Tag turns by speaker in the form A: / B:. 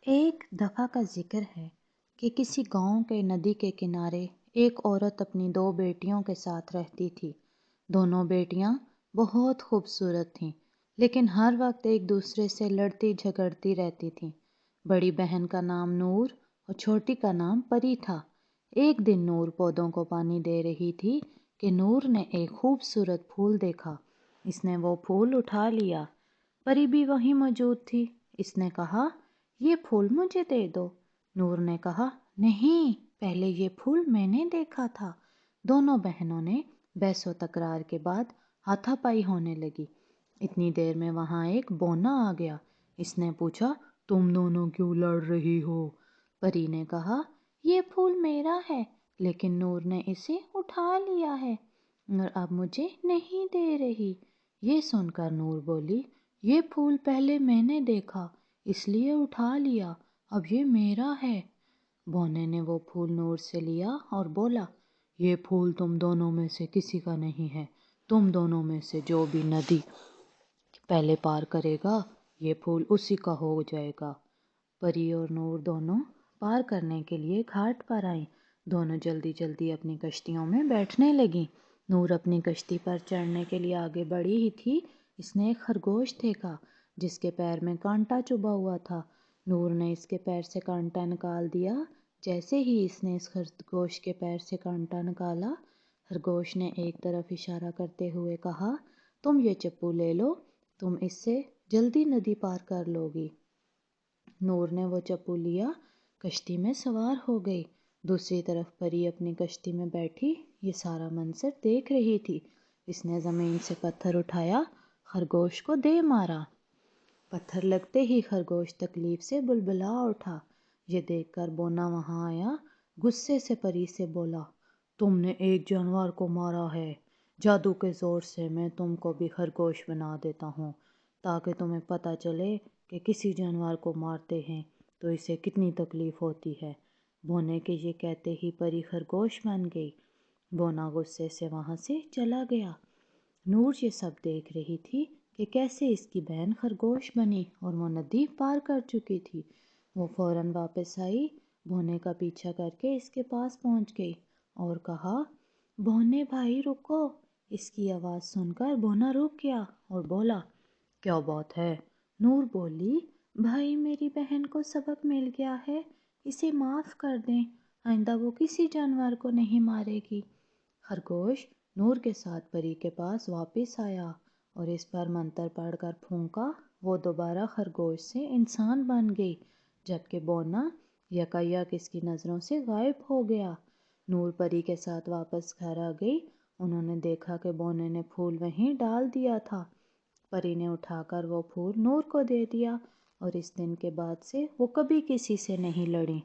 A: ایک دفعہ کا ذکر ہے کہ کسی گاؤں کے ندی کے کنارے ایک عورت اپنی دو بیٹیوں کے ساتھ رہتی تھی۔ دونوں بیٹیاں بہت خوبصورت تھیں، لیکن ہر وقت ایک دوسرے سے لڑتی جھگڑتی رہتی تھیں۔ بڑی بہن کا نام نور اور چھوٹی کا نام پری تھا۔ ایک دن نور پودوں کو پانی دے رہی تھی کہ نور نے ایک خوبصورت پھول دیکھا۔ اس نے وہ پھول اٹھا لیا۔ پری بھی وہیں موجود تھی۔ اس نے کہا، یہ پھول مجھے دے دو۔ نور نے کہا، نہیں، پہلے یہ پھول میں نے دیکھا تھا۔ دونوں بہنوں نے بحث و تکرار کے بعد ہاتھا پائی ہونے لگی۔ اتنی دیر میں وہاں ایک بونا آ گیا۔ اس نے پوچھا، تم دونوں کیوں لڑ رہی ہو؟ پری نے کہا، یہ پھول میرا ہے، لیکن نور نے اسے اٹھا لیا ہے اور اب مجھے نہیں دے رہی۔ یہ سن کر نور بولی، یہ پھول پہلے میں نے دیکھا، اس لیے اٹھا لیا، اب یہ میرا ہے۔ بونے نے وہ پھول نور سے لیا اور بولا، یہ پھول تم دونوں میں سے کسی کا نہیں ہے۔ تم دونوں میں سے جو بھی ندی پہلے پار کرے گا، یہ پھول اسی کا ہو جائے گا۔ پری اور نور دونوں پار کرنے کے لیے گھاٹ پر آئیں۔ دونوں جلدی جلدی اپنی کشتیوں میں بیٹھنے لگیں۔ نور اپنی کشتی پر چڑھنے کے لیے آگے بڑھی ہی تھی، اس نے ایک خرگوش دیکھا جس کے پیر میں کانٹا چبھا ہوا تھا۔ نور نے اس کے پیر سے کانٹا نکال دیا۔ جیسے ہی اس نے اس خرگوش کے پیر سے کانٹا نکالا، خرگوش نے ایک طرف اشارہ کرتے ہوئے کہا، تم یہ چپو لے لو، تم اس سے جلدی ندی پار کر لو گی۔ نور نے وہ چپو لیا، کشتی میں سوار ہو گئی۔ دوسری طرف پری اپنی کشتی میں بیٹھی یہ سارا منظر دیکھ رہی تھی۔ اس نے زمین سے پتھر اٹھایا، خرگوش کو دے مارا۔ پتھر لگتے ہی خرگوش تکلیف سے بلبلا اٹھا۔ یہ دیکھ کر بونا وہاں آیا، غصے سے پری سے بولا، تم نے ایک جانور کو مارا ہے، جادو کے زور سے میں تم کو بھی خرگوش بنا دیتا ہوں، تاکہ تمہیں پتہ چلے کہ کسی جانور کو مارتے ہیں تو اسے کتنی تکلیف ہوتی ہے۔ بونے کے یہ کہتے ہی پری خرگوش بن گئی۔ بونا غصے سے وہاں سے چلا گیا۔ نور یہ سب دیکھ رہی تھی کہ کیسے اس کی بہن خرگوش بنی اور وہ ندی پار کر چکی تھی۔ وہ فوراً واپس آئی، بونے کا پیچھا کر کے اس کے پاس پہنچ گئی اور کہا، بونے بھائی رکو۔ اس کی آواز سن کر بونا رک گیا اور بولا، کیا بات ہے؟ نور بولی، بھائی میری بہن کو سبق مل گیا ہے، اسے معاف کر دیں، آئندہ وہ کسی جانور کو نہیں مارے گی۔ خرگوش نور کے ساتھ پری کے پاس واپس آیا اور اس پر منتر پڑھ کر پھونکا۔ وہ دوبارہ خرگوش سے انسان بن گئی، جبکہ بونا یکایک اس کی نظروں سے غائب ہو گیا۔ نور پری کے ساتھ واپس گھر آ گئی۔ انہوں نے دیکھا کہ بونے نے پھول وہیں ڈال دیا تھا۔ پری نے اٹھا کر وہ پھول نور کو دے دیا اور اس دن کے بعد سے وہ کبھی کسی سے نہیں لڑیں۔